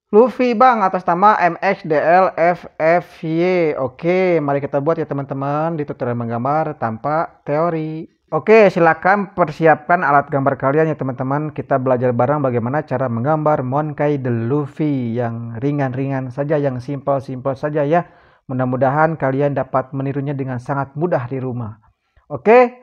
Luffy bang, atas nama MXDLFFY. Oke, mari kita buat ya teman-teman di tutorial menggambar tanpa teori. Oke, silakan persiapkan alat gambar kalian ya teman-teman. Kita belajar bareng bagaimana cara menggambar Monkey D. Luffy yang ringan-ringan saja, yang simpel-simpel saja ya. Mudah-mudahan kalian dapat menirunya dengan sangat mudah di rumah. Oke,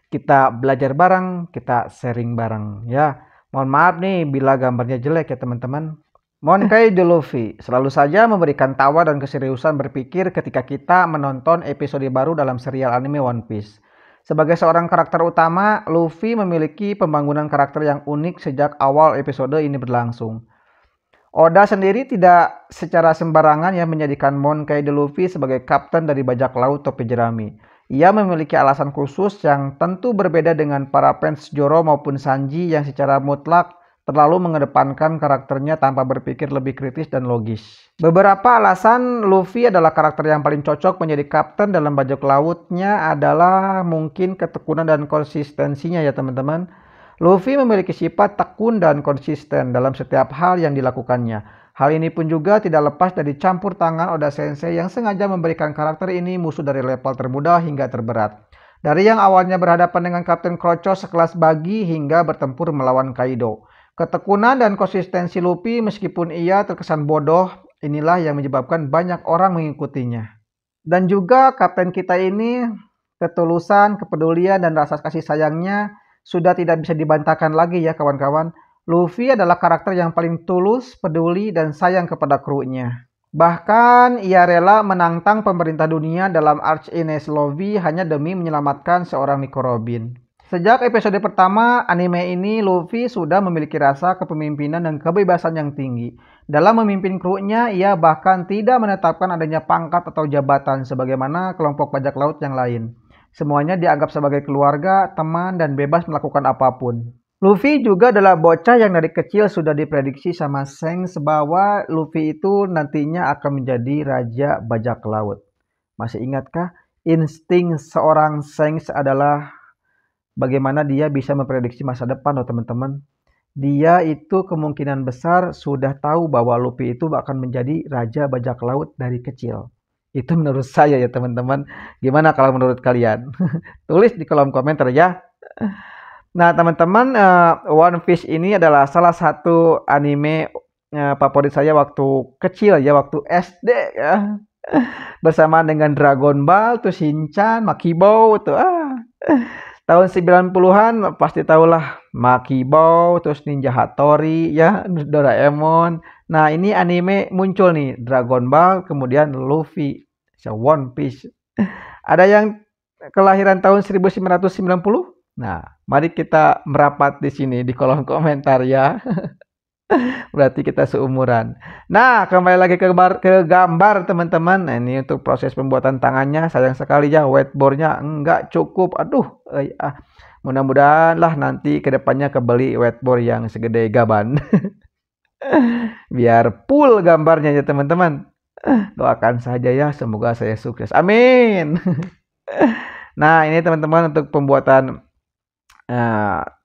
kita belajar bareng, kita sharing bareng ya. Mohon maaf nih bila gambarnya jelek ya teman-teman. Monkey D. Luffy selalu saja memberikan tawa dan keseriusan berpikir ketika kita menonton episode baru dalam serial anime One Piece. Sebagai seorang karakter utama, Luffy memiliki pembangunan karakter yang unik sejak awal episode ini berlangsung. Oda sendiri tidak secara sembarangan ya menjadikan Monkey D. Luffy sebagai kapten dari bajak laut topi jerami. Ia memiliki alasan khusus yang tentu berbeda dengan para fans Zoro maupun Sanji yang secara mutlak terlalu mengedepankan karakternya tanpa berpikir lebih kritis dan logis. Beberapa alasan Luffy adalah karakter yang paling cocok menjadi kapten dalam bajak lautnya adalah mungkin ketekunan dan konsistensinya ya teman-teman. Luffy memiliki sifat tekun dan konsisten dalam setiap hal yang dilakukannya. Hal ini pun juga tidak lepas dari campur tangan Oda Sensei yang sengaja memberikan karakter ini musuh dari level termudah hingga terberat. Dari yang awalnya berhadapan dengan Kapten Kroco sekelas Buggy hingga bertempur melawan Kaido. Ketekunan dan konsistensi Luffy meskipun ia terkesan bodoh, inilah yang menyebabkan banyak orang mengikutinya. Dan juga kapten kita ini, ketulusan, kepedulian, dan rasa kasih sayangnya sudah tidak bisa dibantahkan lagi ya kawan-kawan. Luffy adalah karakter yang paling tulus, peduli, dan sayang kepada krunya. Bahkan ia rela menantang pemerintah dunia dalam Arch Ines Lobby hanya demi menyelamatkan seorang Nico Robin. Sejak episode pertama anime ini, Luffy sudah memiliki rasa kepemimpinan dan kebebasan yang tinggi. Dalam memimpin krunya, ia bahkan tidak menetapkan adanya pangkat atau jabatan sebagaimana kelompok bajak laut yang lain. Semuanya dianggap sebagai keluarga, teman, dan bebas melakukan apapun. Luffy juga adalah bocah yang dari kecil sudah diprediksi sama Shanks bahwa Luffy itu nantinya akan menjadi raja bajak laut. Masih ingatkah? Insting seorang Shanks adalah bagaimana dia bisa memprediksi masa depan loh teman-teman. Dia itu kemungkinan besar sudah tahu bahwa Luffy itu akan menjadi raja bajak laut dari kecil. Itu menurut saya ya teman-teman. Gimana kalau menurut kalian? Tulis di kolom komentar ya. Nah teman-teman, One Piece ini adalah salah satu anime favorit saya waktu kecil ya, waktu SD ya. Bersama dengan Dragon Ball, tuh Shinchan, Makibo tuh tahun 90-an pasti tahulah Makibo, terus Ninja Hattori ya, Doraemon. Nah, ini anime muncul nih, Dragon Ball, kemudian Luffy, One Piece. Ada yang kelahiran tahun 1990? Nah, mari kita merapat di sini di kolom komentar ya. Berarti kita seumuran. Nah, kembali lagi ke gambar teman-teman. Nah, ini untuk proses pembuatan tangannya. Sayang sekali ya whiteboardnya enggak cukup. Aduh, mudah-mudahan lah nanti kedepannya kebeli whiteboard yang segede gaban. Biar full gambarnya ya teman-teman. Doakan saja ya, semoga saya sukses. Amin. Nah, ini teman-teman untuk pembuatan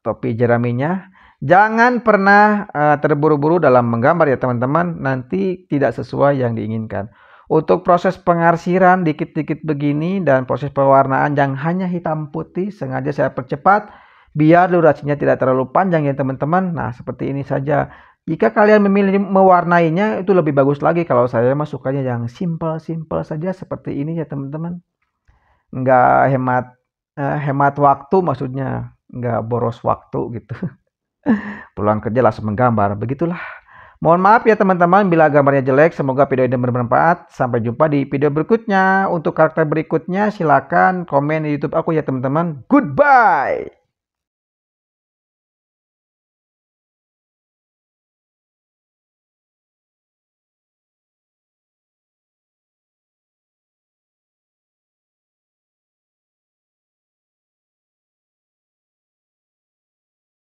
topi jeraminya. Jangan pernah terburu-buru dalam menggambar ya teman-teman, nanti tidak sesuai yang diinginkan. Untuk proses pengarsiran dikit-dikit begini dan proses pewarnaan yang hanya hitam putih sengaja saya percepat biar durasinya tidak terlalu panjang ya teman-teman. Nah, seperti ini saja. Jika kalian memilih mewarnainya itu lebih bagus lagi. Kalau saya mah sukanya yang simple-simple saja seperti ini ya teman-teman. Nggak hemat waktu, maksudnya nggak boros waktu gitu. Pulang kerja langsung menggambar, begitulah. Mohon maaf ya teman-teman bila gambarnya jelek. Semoga video ini bermanfaat. Sampai jumpa di video berikutnya. Untuk karakter berikutnya silakan komen di YouTube aku ya teman-teman. Goodbye.